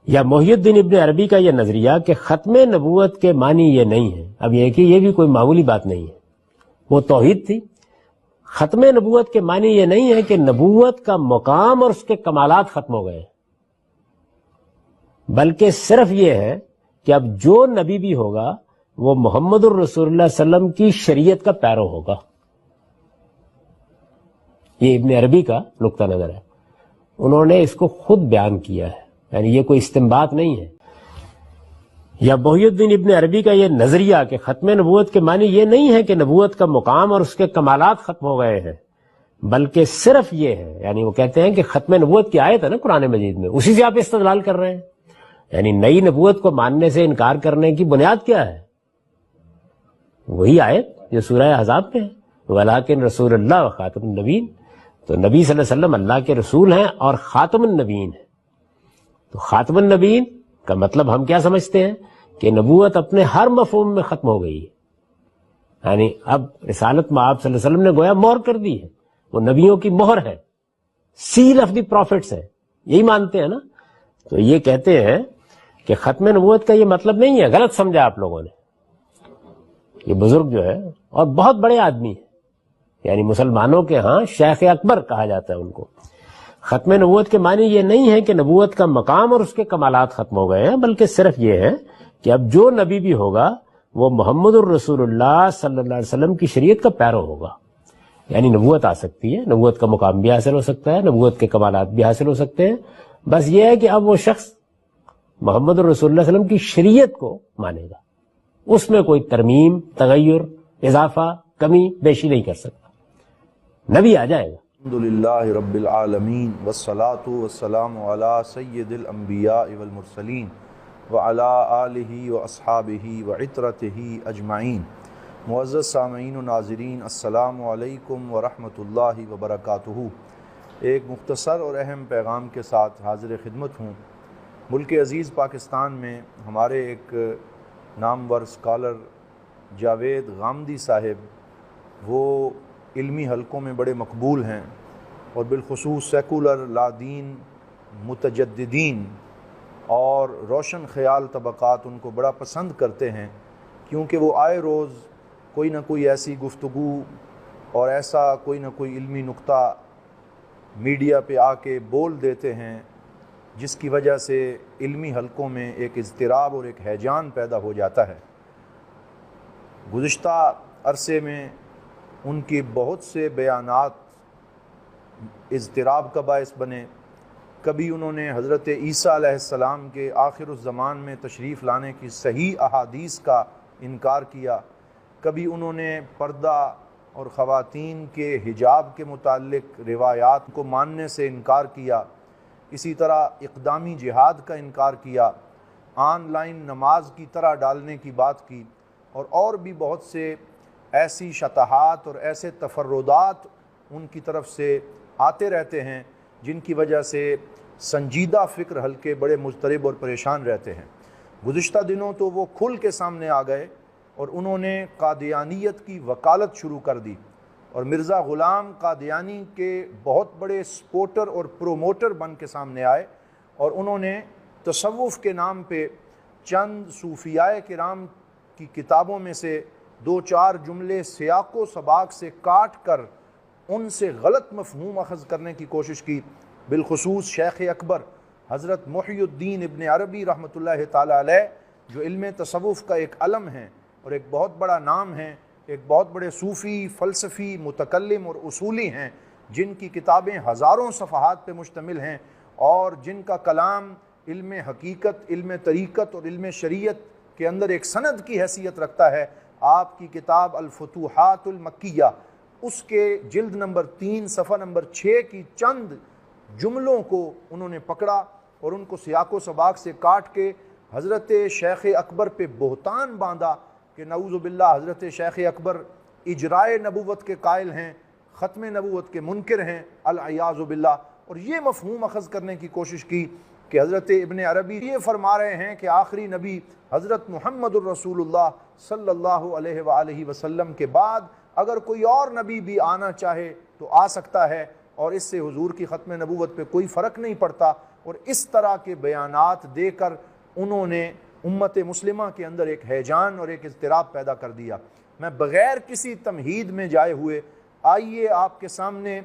یا محی الدین ابن عربی کا یہ نظریہ کہ ختم نبوت کے معنی یہ نہیں ہے، اب یہ کہ یہ بھی کوئی معمولی بات نہیں ہے، وہ توحید تھی۔ ختم نبوت کے معنی یہ نہیں ہے کہ نبوت کا مقام اور اس کے کمالات ختم ہو گئے، بلکہ صرف یہ ہے کہ اب جو نبی بھی ہوگا وہ محمد الرسول اللہ صلی اللہ علیہ وسلم کی شریعت کا پیرو ہوگا۔ یہ ابن عربی کا نقطہ نظر ہے، انہوں نے اس کو خود بیان کیا ہے، یعنی یہ کوئی استنباط نہیں ہے۔ یا محی الدین ابن عربی کا یہ نظریہ کہ ختم نبوت کے معنی یہ نہیں ہے کہ نبوت کا مقام اور اس کے کمالات ختم ہو گئے ہیں، بلکہ صرف یہ ہے، یعنی وہ کہتے ہیں کہ ختم نبوت کی آیت ہے نا قرآن مجید میں، اسی سے آپ استدلال کر رہے ہیں، یعنی نئی نبوت کو ماننے سے انکار کرنے کی بنیاد کیا ہے؟ وہی آیت جو سورہ احزاب میں ہے، وَلَٰكِن رسول اللہ و خاتم النبیین، تو نبی صلی اللہ علیہ وسلم اللہ کے رسول ہیں اور خاتم النبیین ہیں۔ تو خاتم النبیین کا مطلب ہم کیا سمجھتے ہیں کہ نبوت اپنے ہر مفہوم میں ختم ہو گئی ہے، یعنی اب رسالت میں آپ صلی اللہ علیہ وسلم نے گویا مہر کر دی ہے، وہ نبیوں کی مہر ہے، سیل آف دی پروفٹس ہے، یہی مانتے ہیں نا۔ تو یہ کہتے ہیں کہ ختم نبوت کا یہ مطلب نہیں ہے، غلط سمجھا آپ لوگوں نے۔ یہ بزرگ جو ہے اور بہت بڑے آدمی ہیں، یعنی مسلمانوں کے ہاں شیخ اکبر کہا جاتا ہے ان کو۔ ختم نبوت کے معنی یہ نہیں ہے کہ نبوت کا مقام اور اس کے کمالات ختم ہو گئے ہیں، بلکہ صرف یہ ہے کہ اب جو نبی بھی ہوگا وہ محمد الرسول اللہ صلی اللہ علیہ وسلم کی شریعت کا پیرو ہوگا، یعنی نبوت آ سکتی ہے، نبوت کا مقام بھی حاصل ہو سکتا ہے، نبوت کے کمالات بھی حاصل ہو سکتے ہیں، بس یہ ہے کہ اب وہ شخص محمد الرسول اللہ صلی اللہ علیہ وسلم کی شریعت کو مانے گا، اس میں کوئی ترمیم، تغیر، اضافہ، کمی بیشی نہیں کر سکتا، نبی آ جائے گا۔ الحمدللہ رب العالمین والصلاة والسلام علی سید الانبیاء والمرسلین وعلی آلہ واصحابہ وعطرتہ اجمعین۔ معزز سامعین و ناظرین، السلام علیکم ورحمۃ اللہ وبرکاتہ۔ ایک مختصر اور اہم پیغام کے ساتھ حاضر خدمت ہوں۔ ملک عزیز پاکستان میں ہمارے ایک نامور اسکالر جاوید غامدی صاحب، وہ علمی حلقوں میں بڑے مقبول ہیں، اور بالخصوص سیکولر لادین متجددین اور روشن خیال طبقات ان کو بڑا پسند کرتے ہیں، کیونکہ وہ آئے روز کوئی نہ کوئی ایسی گفتگو اور ایسا کوئی نہ کوئی علمی نقطہ میڈیا پہ آ کے بول دیتے ہیں، جس کی وجہ سے علمی حلقوں میں ایک اضطراب اور ایک ہیجان پیدا ہو جاتا ہے۔ گزشتہ عرصے میں ان کی بہت سے بیانات اضطراب کا باعث بنے۔ کبھی انہوں نے حضرت عیسیٰ علیہ السلام کے آخر الزمان میں تشریف لانے کی صحیح احادیث کا انکار کیا، کبھی انہوں نے پردہ اور خواتین کے حجاب کے متعلق روایات کو ماننے سے انکار کیا، اسی طرح اقدامی جہاد کا انکار کیا، آن لائن نماز کی طرح ڈالنے کی بات کی، اور بھی بہت سے ایسی شطحات اور ایسے تفردات ان کی طرف سے آتے رہتے ہیں جن کی وجہ سے سنجیدہ فکر حلقے بڑے مضطرب اور پریشان رہتے ہیں۔ گزشتہ دنوں تو وہ کھل کے سامنے آ گئے اور انہوں نے قادیانیت کی وکالت شروع کر دی، اور مرزا غلام قادیانی کے بہت بڑے سپورٹر اور پروموٹر بن کے سامنے آئے، اور انہوں نے تصوف کے نام پہ چند صوفیاء کرام کی کتابوں میں سے دو چار جملے سیاق و سباق سے کاٹ کر ان سے غلط مفہوم اخذ کرنے کی کوشش کی۔ بالخصوص شیخ اکبر حضرت محی الدین ابن عربی رحمۃ اللہ تعالی علیہ، جو علم تصوف کا ایک علم ہیں اور ایک بہت بڑا نام ہیں، ایک بہت بڑے صوفی، فلسفی، متکلم اور اصولی ہیں، جن کی کتابیں ہزاروں صفحات پہ مشتمل ہیں، اور جن کا کلام علم حقیقت، علم طریقت اور علم شریعت کے اندر ایک سند کی حیثیت رکھتا ہے۔ آپ کی کتاب الفتوحات المکیہ، اس کے جلد نمبر 3 صفحہ نمبر 6 کی چند جملوں کو انہوں نے پکڑا اور ان کو سیاق و سباق سے کاٹ کے حضرت شیخ اکبر پہ بہتان باندھا کہ نعوذ باللہ حضرت شیخ اکبر اجرائے نبوت کے قائل ہیں، ختم نبوت کے منکر ہیں، العیاذ باللہ، اور یہ مفہوم اخذ کرنے کی کوشش کی کہ حضرت ابن عربی یہ فرما رہے ہیں کہ آخری نبی حضرت محمد الرسول اللہ صلی اللہ علیہ وآلہ وسلم کے بعد اگر کوئی اور نبی بھی آنا چاہے تو آ سکتا ہے، اور اس سے حضور کی ختم نبوت پہ کوئی فرق نہیں پڑتا، اور اس طرح کے بیانات دے کر انہوں نے امت مسلمہ کے اندر ایک ہیجان اور ایک اضطراب پیدا کر دیا۔ میں بغیر کسی تمہید میں جائے ہوئے آئیے آپ کے سامنے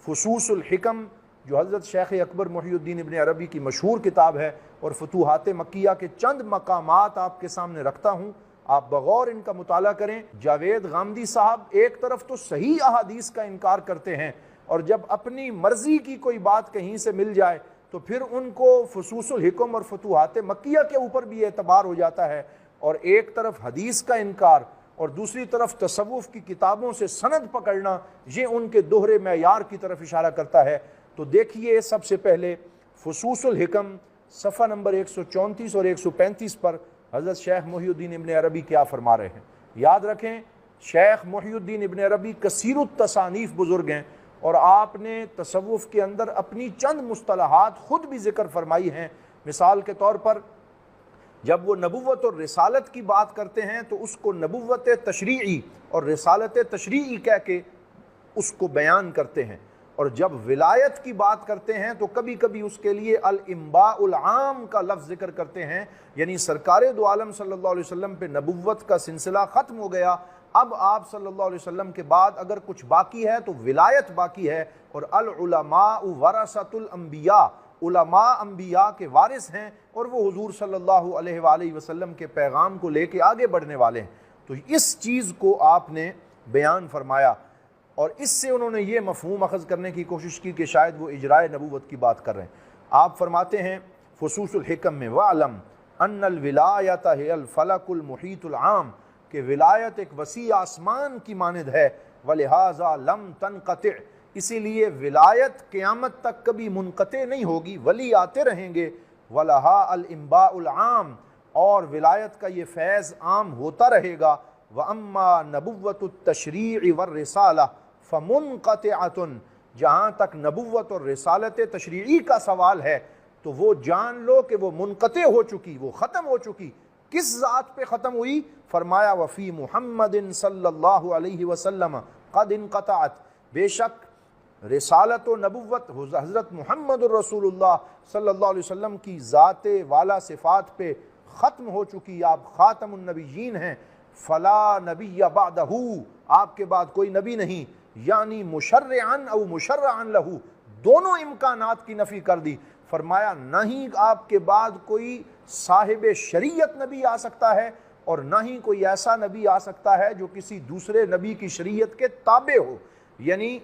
فصوص الحکم جو حضرت شیخ اکبر محی الدین ابن عربی کی مشہور کتاب ہے، اور فتوحات مکیہ کے چند مقامات آپ کے سامنے رکھتا ہوں، آپ بغور ان کا مطالعہ کریں۔ جاوید غامدی صاحب ایک طرف تو صحیح احادیث کا انکار کرتے ہیں، اور جب اپنی مرضی کی کوئی بات کہیں سے مل جائے تو پھر ان کو فصوص الحکم اور فتوحات مکیہ کے اوپر بھی اعتبار ہو جاتا ہے، اور ایک طرف حدیث کا انکار اور دوسری طرف تصوف کی کتابوں سے سند پکڑنا، یہ ان کے دوہرے معیار کی طرف اشارہ کرتا ہے۔ تو دیکھیے سب سے پہلے فصوص الحکم صفحہ نمبر 134 اور 135 پر حضرت شیخ محی الدین ابن عربی کیا فرما رہے ہیں۔ یاد رکھیں شیخ محی الدین ابن عربی کثیر التصانیف بزرگ ہیں، اور آپ نے تصوف کے اندر اپنی چند مصطلحات خود بھی ذکر فرمائی ہیں۔ مثال کے طور پر جب وہ نبوت اور رسالت کی بات کرتے ہیں تو اس کو نبوت تشریعی اور رسالت تشریعی کہہ کے اس کو بیان کرتے ہیں، اور جب ولایت کی بات کرتے ہیں تو کبھی کبھی اس کے لیے الانباء العام کا لفظ ذکر کرتے ہیں، یعنی سرکار دو عالم صلی اللہ علیہ وسلم پہ نبوت کا سلسلہ ختم ہو گیا، اب آپ صلی اللہ علیہ وسلم کے بعد اگر کچھ باقی ہے تو ولایت باقی ہے، اور العلماء ورثۃ الانبیاء، علماء انبیاء کے وارث ہیں، اور وہ حضور صلی اللہ علیہ وآلہ وسلم کے پیغام کو لے کے آگے بڑھنے والے ہیں۔ تو اس چیز کو آپ نے بیان فرمایا، اور اس سے انہوں نے یہ مفہوم اخذ کرنے کی کوشش کی کہ شاید وہ اجرائے نبوت کی بات کر رہے ہیں۔ آپ فرماتے ہیں فصوص الحکم میں وَعْلَمْ أَنَّ الْوِلَایَةَ هِيَ الْفَلَكُ الْمُحِيطُ الْعَامُ، کہ ولایت ایک وسیع آسمان کی مانند ہے، وَلِهَذَا لَمْ تَنْقَطِعْ، اسی لیے ولایت قیامت تک کبھی منقطع نہیں ہوگی، ولی آتے رہیں گے، وَلَهَا الْإِنْبَاءُ الْعَامُ، اور ولایت کا یہ فیض عام ہوتا رہے گا، وَأَمَّا نَبُوَّةُ التَّشْرِيعِ وَالرِّسَالَةِ فَمُنْقَطِعَةٌ، جہاں تک نبوت اور رسالت تشریعی کا سوال ہے تو وہ جان لو کہ وہ منقطع ہو چکی، وہ ختم ہو چکی۔ کس ذات پہ ختم ہوئی؟ فرمایا وفی محمد صلی اللہ علیہ وسلم قد انقطعت، بے شک رسالت و نبوت حضرت محمد الرسول اللہ صلی اللہ علیہ وسلم کی ذات والا صفات پہ ختم ہو چکی، آپ خاتم النبیین ہیں، فلا نبی بعدہ، آپ کے بعد کوئی نبی نہیں، یعنی مشرعن او مشرعن لہو، دونوں امکانات کی نفی کر دی۔ فرمایا نہ ہی آپ کے بعد کوئی صاحب شریعت نبی آ سکتا ہے، اور نہ ہی کوئی ایسا نبی آ سکتا ہے جو کسی دوسرے نبی کی شریعت کے تابع ہو۔ یعنی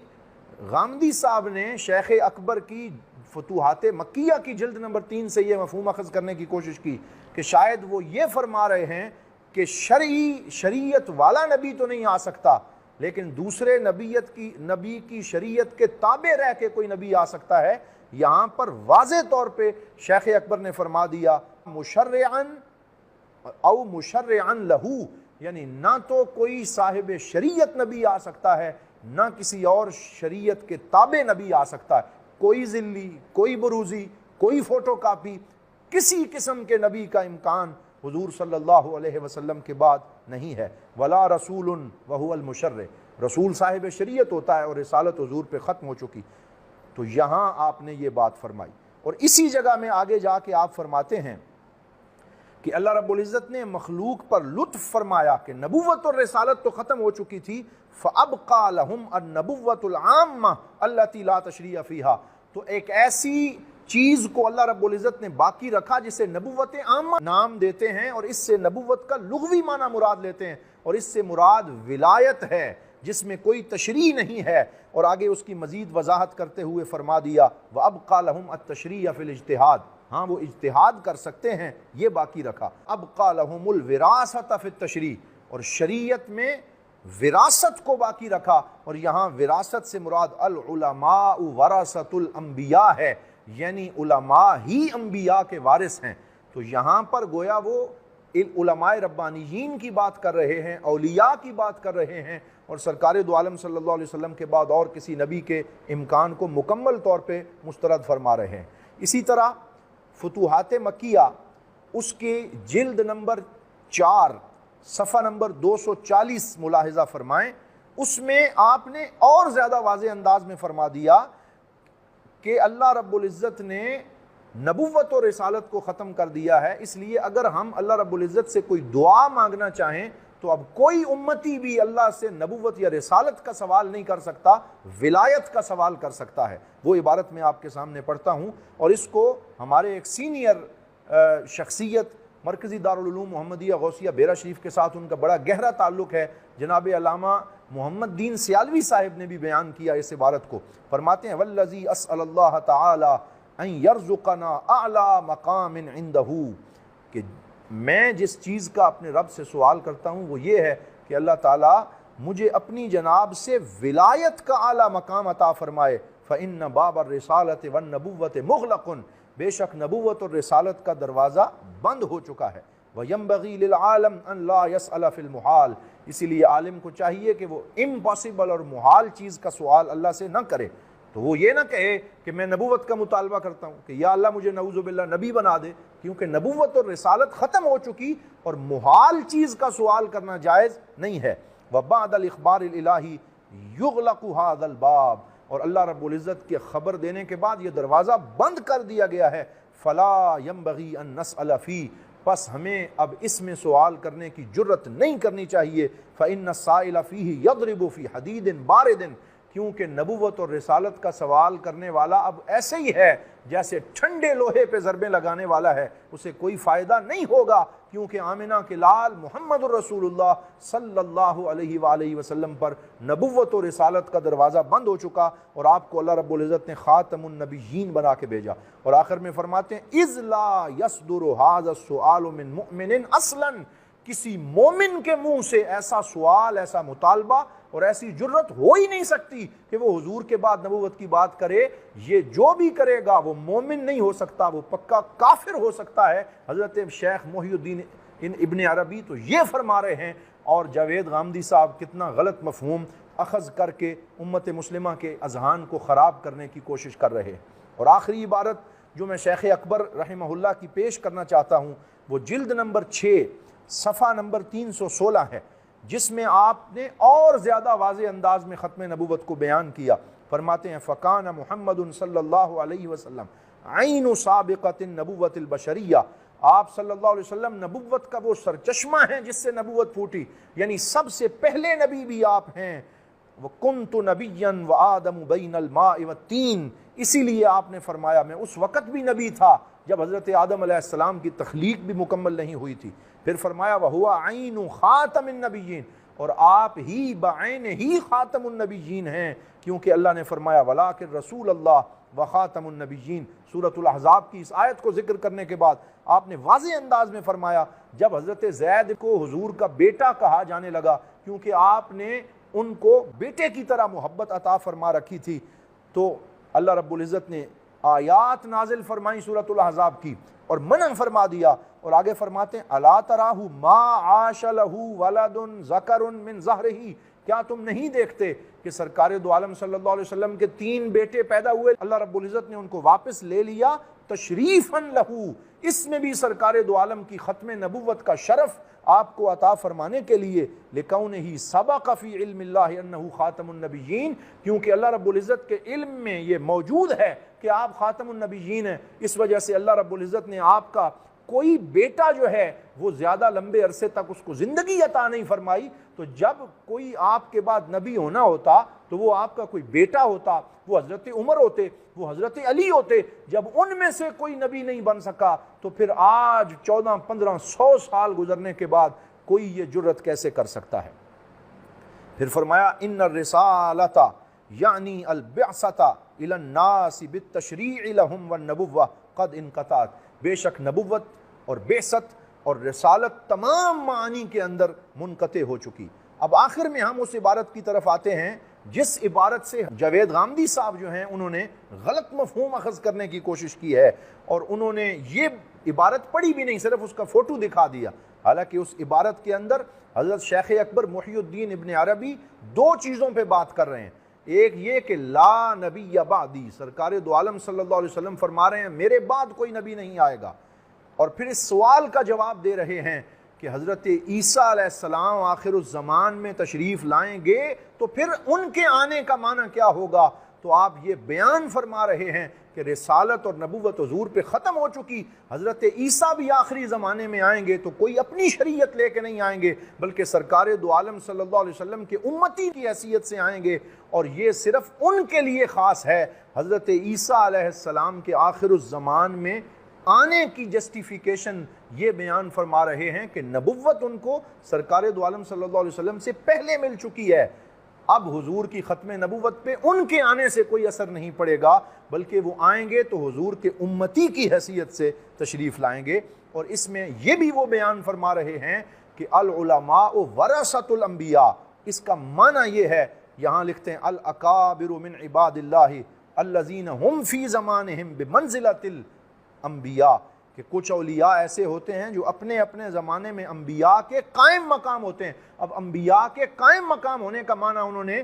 غامدی صاحب نے شیخ اکبر کی فتوحات مکیہ کی جلد نمبر 3 سے یہ مفہوم اخذ کرنے کی کوشش کی کہ شاید وہ یہ فرما رہے ہیں کہ شریعت والا نبی تو نہیں آ سکتا، لیکن دوسرے نبی کی شریعت کے تابع رہ کے کوئی نبی آ سکتا ہے۔ یہاں پر واضح طور پہ شیخ اکبر نے فرما دیا مشرعن او مشرعن لہو، یعنی نہ تو کوئی صاحب شریعت نبی آ سکتا ہے، نہ کسی اور شریعت کے تابع نبی آ سکتا ہے، کوئی ذلی، کوئی بروزی، کوئی فوٹو کاپی، کسی قسم کے نبی کا امکان حضور صلی اللہ علیہ وسلم کے بعد نہیں ہے۔ ولا رسول وہو المشرع، رسول صاحب شریعت ہوتا ہے اور رسالت حضور پہ ختم ہو چکی۔ تو یہاں آپ نے یہ بات فرمائی، اور اسی جگہ میں آگے جا کے آپ فرماتے ہیں کہ اللہ رب العزت نے مخلوق پر لطف فرمایا کہ نبوت اور رسالت تو ختم ہو چکی تھی، فَأَبْقَى لَهُمْ النَّبُوَّةُ الْعَامَّةُ الَّتِي لَا تَشْرِيعَ فِيهَا، تو ایک ایسی چیز کو اللہ رب العزت نے باقی رکھا جسے نبوت عامہ نام دیتے ہیں، اور اس سے نبوت کا لغوی معنی مراد لیتے ہیں، اور اس سے مراد ولایت ہے جس میں کوئی تشریع نہیں ہے۔ اور آگے اس کی مزید وضاحت کرتے ہوئے فرما دیا وَأَبْقَى لَهُمْ التَّشْرِيعَ فِي الْاجْتِهَادِ، ہاں وہ اجتہاد کر سکتے ہیں، یہ باقی رکھا۔ أَبْقَى لَهُمُ الْوِرَاثَةَ فِي التَّشْرِيعِ، اور شریعت میں وراثت کو باقی رکھا، اور یہاں وراثت سے مراد العلماء ورثۃ الانبیاء ہے، یعنی علماء ہی انبیاء کے وارث ہیں۔ تو یہاں پر گویا وہ علماء ربانیین کی بات کر رہے ہیں، اولیاء کی بات کر رہے ہیں، اور سرکار دو عالم صلی اللہ علیہ وسلم کے بعد اور کسی نبی کے امکان کو مکمل طور پہ مسترد فرما رہے ہیں۔ اسی طرح فتوحات مکیہ اس کے جلد نمبر 4 صفحہ نمبر 240 ملاحظہ فرمائیں، اس میں آپ نے اور زیادہ واضح انداز میں فرما دیا کہ اللہ رب العزت نے نبوت اور رسالت کو ختم کر دیا ہے، اس لیے اگر ہم اللہ رب العزت سے کوئی دعا مانگنا چاہیں تو اب کوئی امتی بھی اللہ سے نبوت یا رسالت کا سوال نہیں کر سکتا، ولایت کا سوال کر سکتا ہے۔ وہ عبارت میں آپ کے سامنے پڑھتا ہوں، اور اس کو ہمارے ایک سینئر شخصیت مرکزی دارالعلوم محمدیہ غوثیہ بیرا شریف کے ساتھ ان کا بڑا گہرا تعلق ہے، جناب علامہ محمد دین سیالوی صاحب نے بھی بیان کیا اس عبارت کو۔ فرماتے ہیں والذی اسأل اللہ تعالی ان یرزقنا اعلی مقام عندہ، کہ میں جس چیز کا اپنے رب سے سوال کرتا ہوں وہ یہ ہے کہ اللہ تعالیٰ مجھے اپنی جناب سے ولایت کا اعلیٰ مقام عطا فرمائے۔ فإن باب الرسالۃ والنبوۃ مغلق، بے شک نبوت اور رسالت کا دروازہ بند ہو چکا ہے۔ وَيَنبَغِي لِلْعَالَمِ أَن لَا يَسْأَلَ فِي الْمُحَالِ، اسی لیے عالم کو چاہیے کہ وہ امپاسبل اور محال چیز کا سوال اللہ سے نہ کرے۔ تو وہ یہ نہ کہے کہ میں نبوت کا مطالبہ کرتا ہوں کہ یا اللہ مجھے نعوذ باللہ نبی بنا دے، کیونکہ نبوت اور رسالت ختم ہو چکی اور محال چیز کا سوال کرنا جائز نہیں ہے۔ وَبَعْدَ الْإِخْبَارِ الْإِلَٰهِ يُغْلَقُ هَذَا الْبَابِ، اور اللہ رب العزت کے خبر دینے کے بعد یہ دروازہ بند کر دیا گیا ہے۔ فَلَا يَنبَغِي أَن نَسْأَلَ فِيهِ، پس ہمیں اب اس میں سوال کرنے کی جرت نہیں کرنی چاہیے۔ فَإِنَّ السَّائِلَ فِيهِ يَضْرِبُ فِي حَدِيدٍ بَارِدٍ، کیونکہ نبوت اور رسالت کا سوال کرنے والا اب ایسے ہی ہے جیسے ٹھنڈے لوہے پہ ضربیں لگانے والا ہے، اسے کوئی فائدہ نہیں ہوگا، کیونکہ آمنہ کے لال محمد الرسول اللہ صلی اللہ علیہ وآلہ وسلم پر نبوت و رسالت کا دروازہ بند ہو چکا، اور آپ کو اللہ رب العزت نے خاتم النبیین بنا کے بھیجا۔ اور آخر میں فرماتے ہیں اذ لا يصدر هذا السؤال من مؤمن اصلا، کسی مومن کے منہ سے ایسا سوال، ایسا مطالبہ اور ایسی جرت ہو ہی نہیں سکتی کہ وہ حضور کے بعد نبوت کی بات کرے۔ یہ جو بھی کرے گا وہ مومن نہیں ہو سکتا، وہ پکا کافر ہو سکتا ہے۔ حضرت شیخ محی الدین ابن عربی تو یہ فرما رہے ہیں، اور جاوید غامدی صاحب کتنا غلط مفہوم اخذ کر کے امت مسلمہ کے اذہان کو خراب کرنے کی کوشش کر رہے ہیں۔ اور آخری عبارت جو میں شیخ اکبر رحمہ اللہ کی پیش کرنا چاہتا ہوں وہ جلد نمبر 6 صفحہ نمبر 316 ہے، جس میں آپ نے اور زیادہ واضح انداز میں ختم نبوت کو بیان کیا۔ فرماتے ہیں فَقَانَ مُحَمَّدٌ صلی اللہ علیہ وسلم عین سابقۃ النبوۃ البشریہ، آپ صلی اللہ علیہ وسلم نبوت کا وہ سرچشمہ ہیں جس سے نبوت پھوٹی، یعنی سب سے پہلے نبی بھی آپ ہیں۔ وَكُنْتُ نَبِيًّا وَآدَمُ بَيْنَ الْمَاءِ وَالطِّينِ، اسی لیے آپ نے فرمایا میں اس وقت بھی نبی تھا جب حضرت آدم علیہ السلام کی تخلیق بھی مکمل نہیں ہوئی تھی۔ پھر فرمایا وَهُوَ عَيْنُ خَاتَمِ النَّبِيِّينَ، اور آپ ہی بعین ہی خاتم النبیین ہیں، کیونکہ اللہ نے فرمایا وَلَٰكِن رسول اللہ وخاتم النبیین۔ سورۃ الاحزاب کی اس آیت کو ذکر کرنے کے بعد آپ نے واضح انداز میں فرمایا جب حضرت زید کو حضور کا بیٹا کہا جانے لگا، کیونکہ آپ نے ان کو بیٹے کی طرح محبت عطا فرما رکھی تھی، تو اللہ رب العزت نے آیات نازل فرمائی سورۃ الاحزاب کی اور منع فرما دیا، اور آگے فرماتے ہیں الا تراہ ما عاش لہ ولد ذکر من ظہرہ، کیا تم نہیں دیکھتے کہ سرکار دو عالم صلی اللہ علیہ وسلم کے 3 بیٹے پیدا ہوئے، اللہ رب العزت نے ان کو واپس لے لیا تشریفا لہ، اس میں بھی سرکار دو عالم کی ختم نبوت کا شرف آپ کو عطا فرمانے کے لیے، لِکَوْنِهِ سَبَقَ فِي عِلْمِ اللَّهِ أَنَّهُ خَاتَمُ النَّبِيِّينَ، کیونکہ اللہ رب العزت کے علم میں یہ موجود ہے کہ آپ خاتم النبیین ہیں، اس وجہ سے اللہ رب العزت نے آپ کا کوئی بیٹا جو ہے وہ زیادہ لمبے عرصے تک اس کو زندگی عطا نہیں فرمائی۔ تو جب کوئی آپ کے بعد نبی ہونا ہوتا تو وہ آپ کا کوئی بیٹا ہوتا، وہ حضرت عمر ہوتے، وہ حضرت علی ہوتے۔ جب ان میں سے کوئی نبی نہیں بن سکا تو پھر آج 1400-1500 سال گزرنے کے بعد کوئی یہ جرت کیسے کر سکتا ہے؟ پھر فرمایا ان الرسالۃ یعنی البعثۃ الی الناس بالتشریع لهم والنبوۃ قد انقطعت، بے شک نبوت اور بعثت اور رسالت تمام معانی کے اندر منقطع ہو چکی۔ اب آخر میں ہم اس عبارت کی طرف آتے ہیں جس عبارت سے جاوید غامدی صاحب جو ہیں انہوں نے غلط مفہوم اخذ کرنے کی کوشش کی ہے، اور انہوں نے یہ عبارت پڑھی بھی نہیں، صرف اس کا فوٹو دکھا دیا۔ حالانکہ اس عبارت کے اندر حضرت شیخ اکبر محی الدین ابن عربی 2 چیزوں پہ بات کر رہے ہیں۔ ایک یہ کہ لا نبی بعدی، سرکار دو عالم صلی اللہ علیہ وسلم فرما رہے ہیں میرے بعد کوئی نبی نہیں آئے گا، اور پھر اس سوال کا جواب دے رہے ہیں کہ حضرت عیسیٰ علیہ السلام آخر الزمان میں تشریف لائیں گے تو پھر ان کے آنے کا معنی کیا ہوگا؟ تو آپ یہ بیان فرما رہے ہیں کہ رسالت اور نبوت حضور پہ ختم ہو چکی، حضرت عیسیٰ بھی آخری زمانے میں آئیں گے تو کوئی اپنی شریعت لے کے نہیں آئیں گے بلکہ سرکار دو عالم صلی اللہ علیہ وسلم کے امتی کی حیثیت سے آئیں گے، اور یہ صرف ان کے لیے خاص ہے۔ حضرت عیسیٰ علیہ السلام کے آخر الزمان میں آنے کی جسٹیفیکیشن یہ بیان فرما رہے ہیں کہ نبوت ان کو سرکار دو عالم صلی اللہ علیہ وسلم سے پہلے مل چکی ہے، اب حضور کی ختم نبوت پہ ان کے آنے سے کوئی اثر نہیں پڑے گا، بلکہ وہ آئیں گے تو حضور کے امتی کی حیثیت سے تشریف لائیں گے۔ اور اس میں یہ بھی وہ بیان فرما رہے ہیں کہ العلماء ورثۃ الانبیاء، اس کا معنی یہ ہے، یہاں لکھتے ہیں الاکابر من عباد اللہ الذین ہم فی زمانہم بمنزلۃ الانبیاء، کہ کچھ اولیاء ایسے ہوتے ہیں جو اپنے اپنے زمانے میں انبیاء کے قائم مقام ہوتے ہیں۔ اب انبیاء کے قائم مقام ہونے کا معنی انہوں نے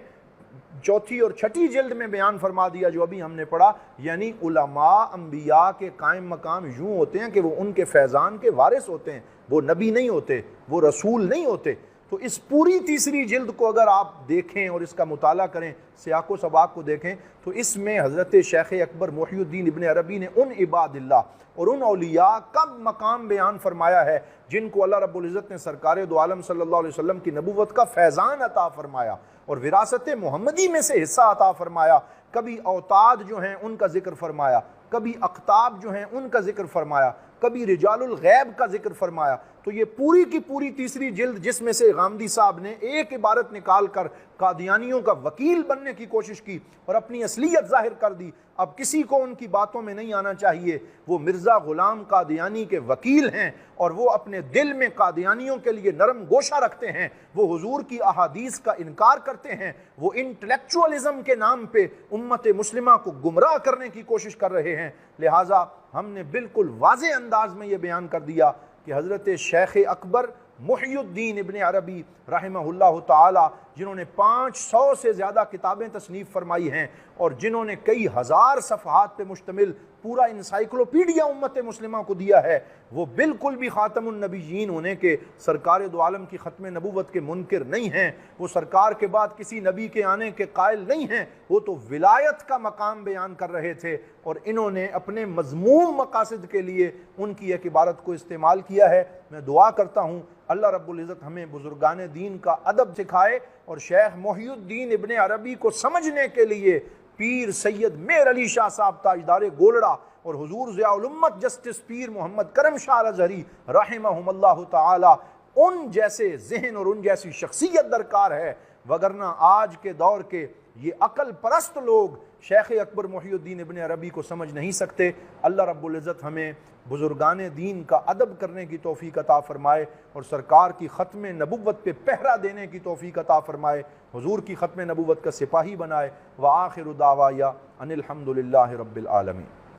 چوتھی اور چھٹی جلد میں بیان فرما دیا جو ابھی ہم نے پڑھا، یعنی علماء انبیاء کے قائم مقام یوں ہوتے ہیں کہ وہ ان کے فیضان کے وارث ہوتے ہیں، وہ نبی نہیں ہوتے، وہ رسول نہیں ہوتے۔ تو اس پوری تیسری جلد کو اگر آپ دیکھیں اور اس کا مطالعہ کریں، سیاق و سباق کو دیکھیں، تو اس میں حضرت شیخ اکبر محی الدین ابن عربی نے ان عباد اللہ اور ان اولیاء کا مقام بیان فرمایا ہے جن کو اللہ رب العزت نے سرکار دو عالم صلی اللہ علیہ وسلم کی نبوت کا فیضان عطا فرمایا اور وراثت محمدی میں سے حصہ عطا فرمایا۔ کبھی اوتاد جو ہیں ان کا ذکر فرمایا، کبھی اقطاب جو ہیں ان کا ذکر فرمایا، کبھی رجال الغیب کا ذکر فرمایا۔ تو یہ پوری کی پوری تیسری جلد جس میں سے غامدی صاحب نے ایک عبارت نکال کر قادیانیوں کا وکیل بننے کی کوشش کی اور اپنی اصلیت ظاہر کر دی، اب کسی کو ان کی باتوں میں نہیں آنا چاہیے۔ وہ مرزا غلام قادیانی کے وکیل ہیں اور وہ اپنے دل میں قادیانیوں کے لیے نرم گوشہ رکھتے ہیں، وہ حضور کی احادیث کا انکار کرتے ہیں، وہ انٹلیکچوئلزم کے نام پہ امت مسلمہ کو گمراہ کرنے کی کوشش کر رہے ہیں۔ لہٰذا ہم نے بالکل واضح انداز میں یہ بیان کر دیا کہ حضرت شیخ اکبر محی الدین ابن عربی رحمہ اللہ تعالی، جنہوں نے 500 سے زیادہ کتابیں تصنیف فرمائی ہیں اور جنہوں نے کئی ہزار صفحات پہ مشتمل پورا انسائیکلوپیڈیا امت مسلمہ کو دیا ہے، وہ بالکل بھی خاتم النبیین ہونے کے، سرکار دو عالم کی ختم نبوت کے منکر نہیں ہیں، وہ سرکار کے بعد کسی نبی کے آنے کے قائل نہیں ہیں، وہ تو ولایت کا مقام بیان کر رہے تھے اور انہوں نے اپنے مذموم مقاصد کے لیے ان کی ایک عبارت کو استعمال کیا ہے۔ میں دعا کرتا ہوں اللہ رب العزت ہمیں بزرگان دین کا ادب سکھائے اور شیخ محی الدین ابن عربی کو سمجھنے کے لیے پیر سید مہر علی شاہ صاحب تاجدار گولڑا اور حضور ضیاء الامت جسٹس پیر محمد کرم شاہ الازہری رحمہم اللہ تعالی ان جیسے ذہن اور ان جیسی شخصیت درکار ہے، وگرنہ آج کے دور کے یہ عقل پرست لوگ شیخ اکبر محی الدین ابن عربی کو سمجھ نہیں سکتے۔ اللہ رب العزت ہمیں بزرگان دین کا ادب کرنے کی توفیق عطا فرمائے اور سرکار کی ختم نبوت پہ پہرا دینے کی توفیق عطا فرمائے، حضور کی ختم نبوت کا سپاہی بنائے۔ وآخر دعوایا ان الحمد للہ رب العالمین۔